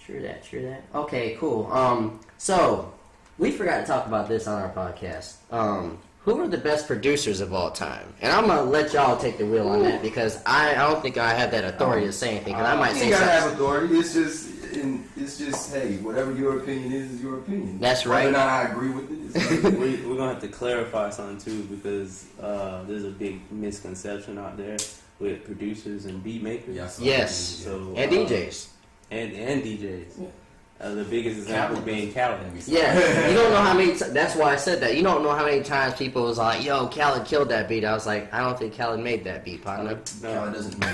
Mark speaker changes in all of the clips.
Speaker 1: True that. Okay, cool. So we forgot to talk about this on our podcast. Who are the best producers of all time? And I'm gonna let y'all take the wheel on that because I don't think I have that authority to say anything. Because I might say something.
Speaker 2: You gotta have authority. It's just hey, whatever your opinion is your opinion.
Speaker 1: That's right.
Speaker 2: Whether or not I agree with it,
Speaker 3: we're gonna have to clarify something too because there's a big misconception out there with producers and beat makers.
Speaker 1: Yes.
Speaker 3: So,
Speaker 1: and DJs.
Speaker 3: And DJs. Yeah. The biggest example being Khaled.
Speaker 1: Yeah, you don't know how many. That's why I said that. You don't know how many times people was like, "Yo, Khaled killed that beat." I was like, "I don't think Khaled made that beat, partner."
Speaker 2: No, Khaled doesn't make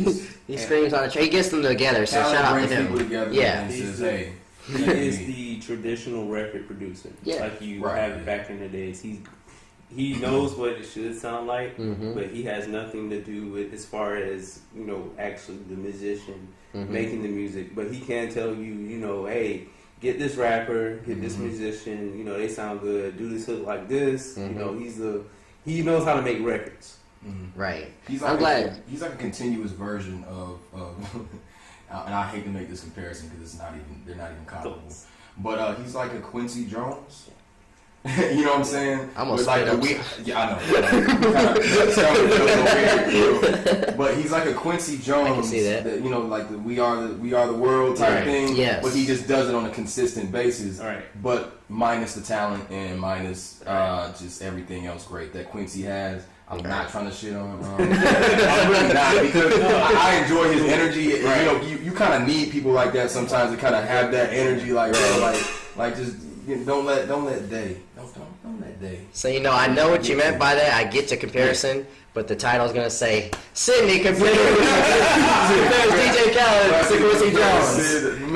Speaker 2: beats.
Speaker 1: He screams on the track. He gets them together. So
Speaker 2: Khaled
Speaker 1: shout out to
Speaker 2: brings
Speaker 1: him.
Speaker 2: people together
Speaker 1: Yeah,
Speaker 2: and says, "Hey."
Speaker 3: He is the traditional record producer, like you had back in the days. He knows what it should sound like, but he has nothing to do with as far as actually the musician making the music. But he can tell you, hey, get this rapper, get this musician. They sound good. Do this hook like this. He knows how to make records.
Speaker 1: Right.
Speaker 2: I'm glad he's like a continuous version of and I hate to make this comparison because they're not even comparable. But he's like a Quincy Jones. You know what I'm saying?
Speaker 1: I'm gonna like
Speaker 2: I know. But he's like a Quincy Jones.
Speaker 1: I can see that.
Speaker 2: Like the We Are the World type thing.
Speaker 1: Yes.
Speaker 2: But he just does it on a consistent basis.
Speaker 3: Right.
Speaker 2: But minus the talent and minus just everything else great that Quincy has. I'm not trying to shit on. I'm really not because I enjoy his energy. Right. You kind of need people like that sometimes to kind of have that energy. Like just don't let day. Don't let day.
Speaker 1: So I know what you meant by that. I get the comparison, but the title's gonna say Sydney compares DJ Khaled to Quincy Jones.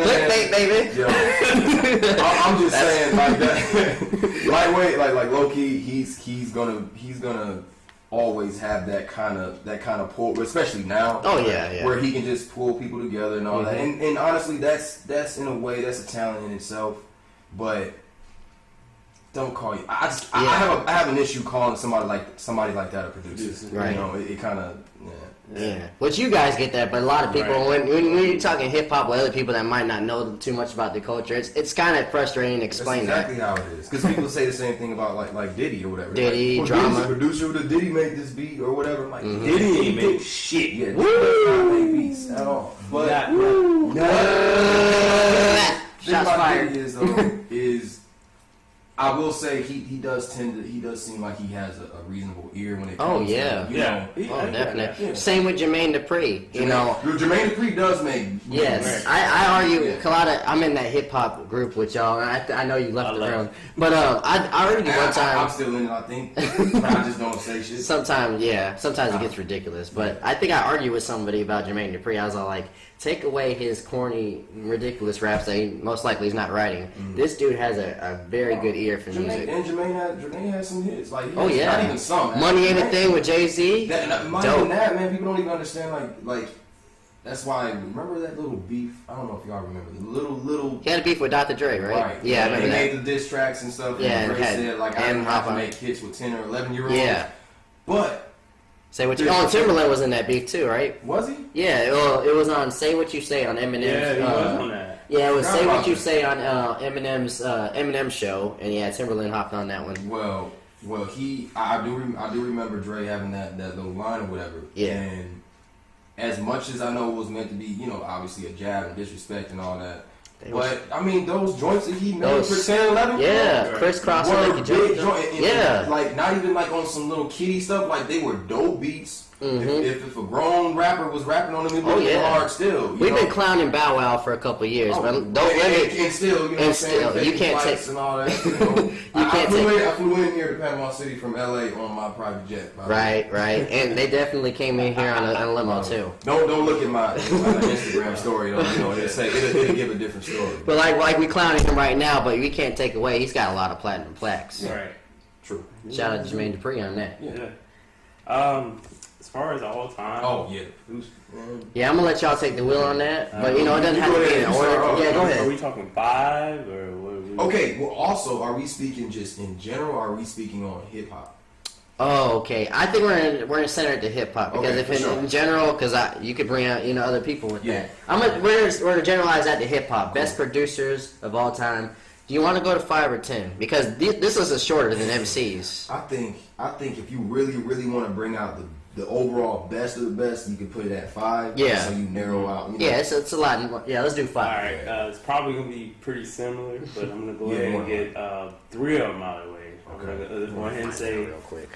Speaker 1: Clickbait, baby.
Speaker 2: Yo, I'm just saying like that. Lightweight, like low key, he's gonna always have that kind of pull, especially now.
Speaker 1: Oh yeah.
Speaker 2: Where he can just pull people together and all that. And honestly, that's in a way that's a talent in itself. But don't call you. I have an issue calling somebody like that a producer.
Speaker 1: Right.
Speaker 2: It kind of
Speaker 1: Yeah. But you guys get that, but a lot of people, when you're talking hip-hop with other people that might not know too much about the culture, it's kind of frustrating to explain
Speaker 2: That's exactly how it is. Because people say the same thing about like Diddy or whatever.
Speaker 1: Diddy,
Speaker 2: like,
Speaker 1: drama.
Speaker 2: Diddy's a producer, did Diddy make this beat or whatever? I'm like,
Speaker 3: Diddy ain't make shit.
Speaker 2: Yeah, Diddy does not make beats at all. But
Speaker 1: shots fired.
Speaker 2: Is I will say he does seem like he has a reasonable ear when it comes to
Speaker 1: definitely. Yeah. Same with Jermaine Dupri.
Speaker 2: Jermaine Dupri does make.
Speaker 1: Yes, I argue. Kalada, I'm in that hip hop group with y'all, and I know you left the room, but I argued one time.
Speaker 2: I'm still in it, I think. But I just don't say shit.
Speaker 1: Sometimes it gets ridiculous. But I think I argued with somebody about Jermaine Dupri. I was all like, take away his corny, ridiculous raps that he most likely is not writing. This dude has a very good ear for music.
Speaker 2: And Jermaine has some hits. Like, not even some.
Speaker 1: Money Ain't a Thing with Jay-Z.
Speaker 2: Money and that, man, people don't even understand. Like that's why. Remember that little beef? I don't know if y'all remember the little.
Speaker 1: He had a beef with Dr. Dre, right?
Speaker 2: Right.
Speaker 1: Yeah, I remember that.
Speaker 2: They made the diss tracks and stuff.
Speaker 1: Yeah,
Speaker 2: and Dre said I didn't have to
Speaker 1: on
Speaker 2: make hits with 10 or 11-year-olds.
Speaker 1: Yeah,
Speaker 2: but.
Speaker 1: Say What You... Timberland was in that beef too, right?
Speaker 2: Was he?
Speaker 1: Yeah, well, it was on Say What You Say on Eminem's...
Speaker 3: Yeah, he was on that.
Speaker 1: Yeah, it was Say What You Say on Eminem's show, and Timberland hopped on that one.
Speaker 2: Well, I do remember Dre having that little line or whatever.
Speaker 1: Yeah.
Speaker 2: And as much as I know it was meant to be, obviously a jab and disrespect and all that. But, I mean, those joints that he made for 10, 11
Speaker 1: yeah, crisscross
Speaker 2: were big joints.
Speaker 1: Yeah.
Speaker 2: Like, not even like on some little kiddie stuff. Like, they were dope beats. If a grown rapper was rapping on them, it would be hard still.
Speaker 1: We've been clowning Bow Wow for a couple of years, but don't let it...
Speaker 2: And still,
Speaker 1: you can't take...
Speaker 2: And all that, I flew in here to Panama City from L.A. on my private jet.
Speaker 1: Right. And they definitely came in here on a limo, too.
Speaker 2: Don't look at my Instagram story, though. It'll give a different story.
Speaker 1: But like we clowning him right now, but we can't take away, he's got a lot of platinum plaques.
Speaker 3: Right.
Speaker 2: True.
Speaker 1: Shout out to Jermaine Dupri on that.
Speaker 3: Yeah. As far as all time.
Speaker 2: Oh yeah.
Speaker 1: Yeah, I'm gonna let y'all take the wheel on that, but it doesn't have to be in order. Yeah, go ahead.
Speaker 3: Are we talking 5 or what?
Speaker 2: Okay. Well, also, are we speaking just in general, or are we speaking on hip hop?
Speaker 1: Oh, okay. I think we're gonna center it to hip hop because if in general, because you could bring out other people with that. We're gonna generalize that to hip hop. Best producers of all time. Do you want to go to 5 or 10? Because this is shorter than MCs.
Speaker 2: I think if you really want to bring out the overall best of the best, you can put it at 5.
Speaker 1: Yeah.
Speaker 2: So you narrow out.
Speaker 1: Yeah, it's a lot. Yeah, let's do 5.
Speaker 3: All right. It's probably gonna be pretty similar, but I'm gonna go ahead and get 3 of them out of the way.
Speaker 2: Okay.
Speaker 3: I'm gonna go ahead and say
Speaker 1: real quick.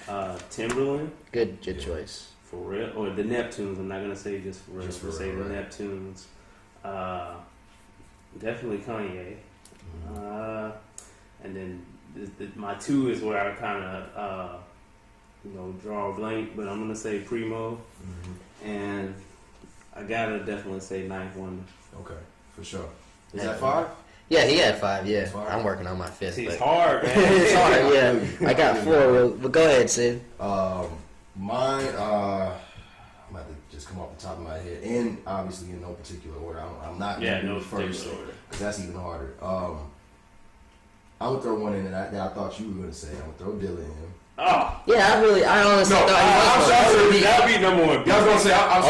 Speaker 3: Timberland.
Speaker 1: Good choice.
Speaker 3: For real, or the Neptunes. I'm not gonna say just for real.
Speaker 2: Just
Speaker 3: I'm
Speaker 2: for
Speaker 3: gonna say
Speaker 2: real,
Speaker 3: the
Speaker 2: right.
Speaker 3: Neptunes. Definitely Kanye. And then my 2 is where I kind of draw a blank, but I'm gonna say Primo, and I gotta definitely say Ninth Wonder.
Speaker 2: Okay, for sure. Is that 5?
Speaker 1: Yeah, he had 5. Yeah,
Speaker 2: 5.
Speaker 1: I'm working on my 5th.
Speaker 3: See, it's
Speaker 1: but
Speaker 3: hard, man.
Speaker 1: it's hard. Yeah, I got 4. But go ahead, Sid.
Speaker 2: Mine, I'm about to just come off the top of my head, and obviously in no particular order. I'm not going to do
Speaker 3: no
Speaker 2: first,
Speaker 3: particular order,
Speaker 2: because that's even harder. I would throw one in that I thought you were going to say. I would throw Dilla in.
Speaker 3: Oh,
Speaker 1: Yeah, I honestly
Speaker 2: No,
Speaker 1: thought
Speaker 2: I'm sure
Speaker 3: that would be number 1.
Speaker 2: Yeah, I was going to say, I'm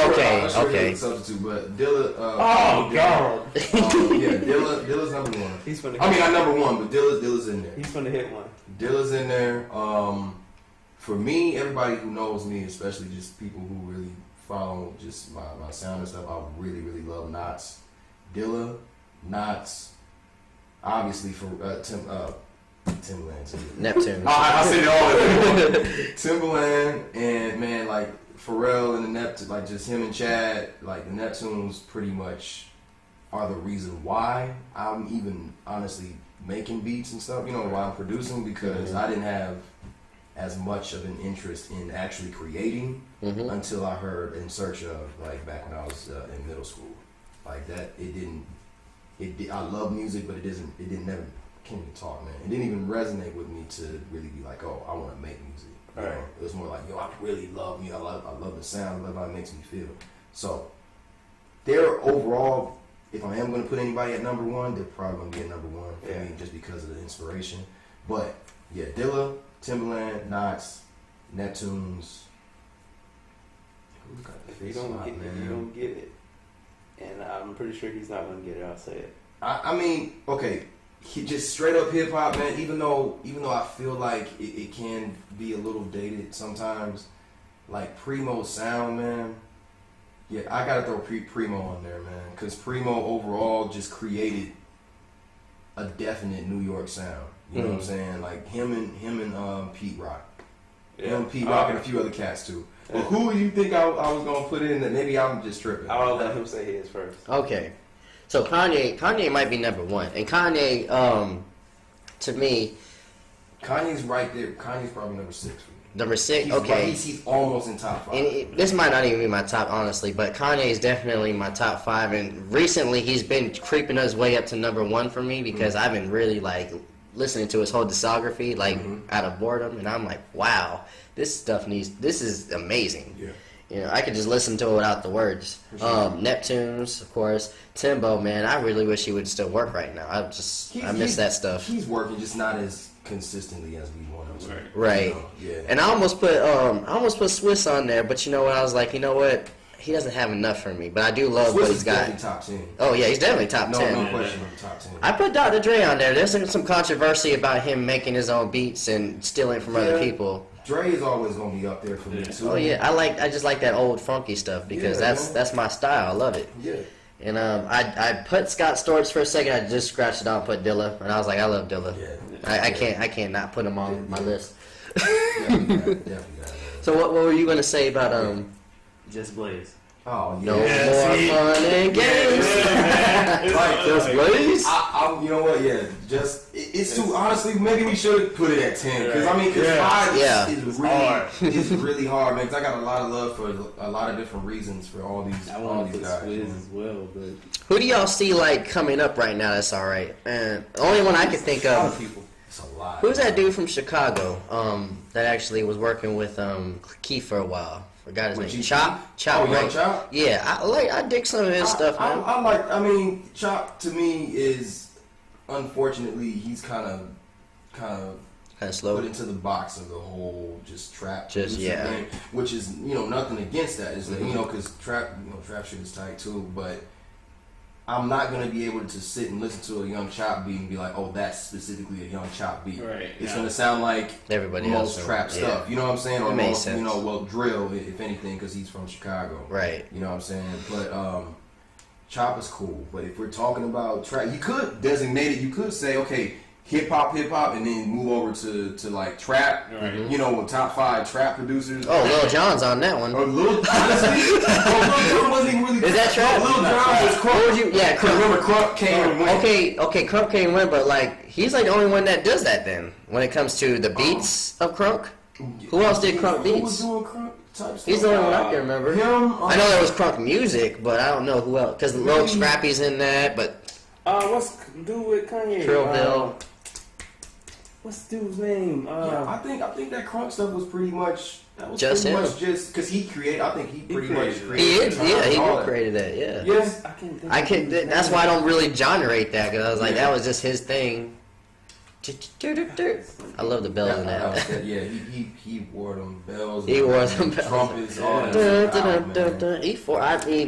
Speaker 2: sure
Speaker 1: Okay.
Speaker 2: he's a substitute, but Dilla.
Speaker 3: Oh, God.
Speaker 2: Yeah, Dilla's number 1.
Speaker 3: He's gonna.
Speaker 2: I mean, not number 1, but Dilla's in there.
Speaker 3: He's gonna hit one.
Speaker 2: Dilla's in there. For me, everybody who knows me, especially just people who really follow just my sound and stuff, I really, really love Knots. Dilla, Knots, obviously for Timbaland too.
Speaker 1: Neptune.
Speaker 2: I said it all of them. Timbaland and man, like Pharrell and the Neptune, like just him and Chad, like the Neptunes pretty much are the reason why I'm even honestly making beats and stuff, why I'm producing, because I didn't have as much of an interest in actually creating until I heard In Search Of, like back when I was in middle school. Like that, I love music, but it didn't never, can't even talk, man. It didn't even resonate with me to really be like, oh, I want to make music. You know? It was more like, yo, I really love music. I love the sound. I love how it makes me feel. So, they're overall, if I am going to put anybody at number 1, they're probably going to be at number 1 for me just because of the inspiration. But, yeah, Dilla, Timbaland, Knots, Neptunes.
Speaker 3: If you don't get it, and I'm pretty sure he's not gonna get it, I'll say it.
Speaker 2: I mean, okay, just straight up hip hop, man. Even though I feel like it can be a little dated sometimes, like Primo's sound, man. Yeah, I gotta throw Primo on there, man, because Primo overall just created a definite New York sound. You know what I'm saying? Like him and Pete Rock. Him, Pete Rock, and a few other cats too. But who do you think I was gonna put in? That maybe I'm just tripping.
Speaker 3: I'll let him say his first.
Speaker 1: Okay, so Kanye might be number 1, and Kanye, to me,
Speaker 2: Kanye's right there. Kanye's probably number 6 for me.
Speaker 1: Number 6,
Speaker 2: He's
Speaker 1: okay.
Speaker 2: He's almost in top 5.
Speaker 1: And this might not even be my top, honestly, but Kanye is definitely my top 5. And recently, he's been creeping his way up to number 1 for me because I've been really listening to his whole discography, out of boredom, and I'm like, wow, this is amazing.
Speaker 2: Yeah.
Speaker 1: I could just listen to it without the words. Sure. Neptunes, of course. Timbo, man, I really wish he would still work right now. I miss that stuff.
Speaker 2: He's working, just not as consistently as we want him to.
Speaker 1: Right.
Speaker 2: Yeah.
Speaker 1: And I almost put Swiss on there, but you know what? I was like, you know what? He doesn't have enough for me, but I do love what he's got.
Speaker 2: Definitely top 10.
Speaker 1: Oh yeah, he's definitely top 10.
Speaker 2: No question, top 10.
Speaker 1: I put Dr. Dre on there. There's some controversy about him making his own beats and stealing from other people.
Speaker 2: Dre is always gonna be up there for me too.
Speaker 1: Oh yeah, I just like that old funky stuff because that's my style. I love it.
Speaker 2: Yeah.
Speaker 1: And I put Scott Storch for a second. I just scratched it out and put Dilla, and I was like, I love Dilla.
Speaker 2: Yeah.
Speaker 1: I can't not put him on my list.
Speaker 2: Definitely.
Speaker 1: So what were you gonna say about
Speaker 3: Just Blaze?
Speaker 2: Oh, yeah.
Speaker 1: No more fun and games.
Speaker 2: Like,
Speaker 1: Just Blaze.
Speaker 2: You know what? Yeah, it's too. Honestly, maybe we should put it at 10 because I mean, 5 is really hard, man. Because I got a lot of love for a lot of different reasons for all these
Speaker 3: I want to
Speaker 2: guys.
Speaker 3: put Swizz as well, but
Speaker 1: Who do y'all see coming up right now? That's all right. And the only one I can think
Speaker 3: a lot
Speaker 1: of.
Speaker 3: of people.
Speaker 2: It's a lot.
Speaker 1: Who's that dude from Chicago? That actually was working with Keith for a while. Forgot his name. Chop.
Speaker 2: Oh,
Speaker 1: right?
Speaker 2: Young Chop?
Speaker 1: Yeah, I dig some of his stuff, man.
Speaker 2: I mean, Chop to me is, unfortunately, he's kind of
Speaker 1: Kind of slow.
Speaker 2: put into the box of the whole just trap.
Speaker 1: Yeah.
Speaker 2: Thing, which is nothing against that. Is that because trap shit is tight too, but. I'm not gonna be able to sit and listen to a Young Chop beat and be like, oh, that's specifically a Young Chop beat.
Speaker 3: Right.
Speaker 2: It's gonna sound like
Speaker 1: everybody
Speaker 2: most
Speaker 1: else
Speaker 2: trap stuff. You know what I'm saying? Or
Speaker 1: makes
Speaker 2: most,
Speaker 1: sense.
Speaker 2: well, drill if anything, because he's from Chicago.
Speaker 1: Right.
Speaker 2: You know what I'm saying? But Chop is cool. But if we're talking about trap, you could designate it. You could say, okay, hip hop, and then move over to like trap.
Speaker 3: Right.
Speaker 2: With top 5 trap producers.
Speaker 1: Oh, Lil Jon's on that one.
Speaker 2: Or Lil honestly, Lil Jon wasn't even really.
Speaker 1: Is that trap?
Speaker 2: Lil Jon was Crunk.
Speaker 1: What would you? Yeah, Crunk.
Speaker 2: Remember Crunk came and went.
Speaker 1: Okay, Crunk came and went, but like he's like the only one that does that. Then when it comes to the beats of Crunk, who else did Crunk
Speaker 2: Who was
Speaker 1: beats?
Speaker 2: doing Crunk type stuff?
Speaker 1: He's the only one I can remember.
Speaker 2: Him.
Speaker 1: I know there was Crunk music, but I don't know who else. Because Lil Scrappy's in that, but
Speaker 3: what's the dude with Kanye?
Speaker 1: Trillville.
Speaker 3: What's the dude's name?
Speaker 2: I think that Crunk stuff was pretty much
Speaker 1: just him.
Speaker 2: Much just because he created. I think he pretty much created.
Speaker 1: He is, yeah. He
Speaker 2: all that.
Speaker 1: created that, yeah.
Speaker 2: Yes,
Speaker 3: I can't.
Speaker 1: That's why I don't really generate that because I was like, that was just his thing. I love the bells in that.
Speaker 2: Yeah, he wore them bells.
Speaker 1: He wore them bells.
Speaker 2: Trumpets, all that.
Speaker 1: I mean,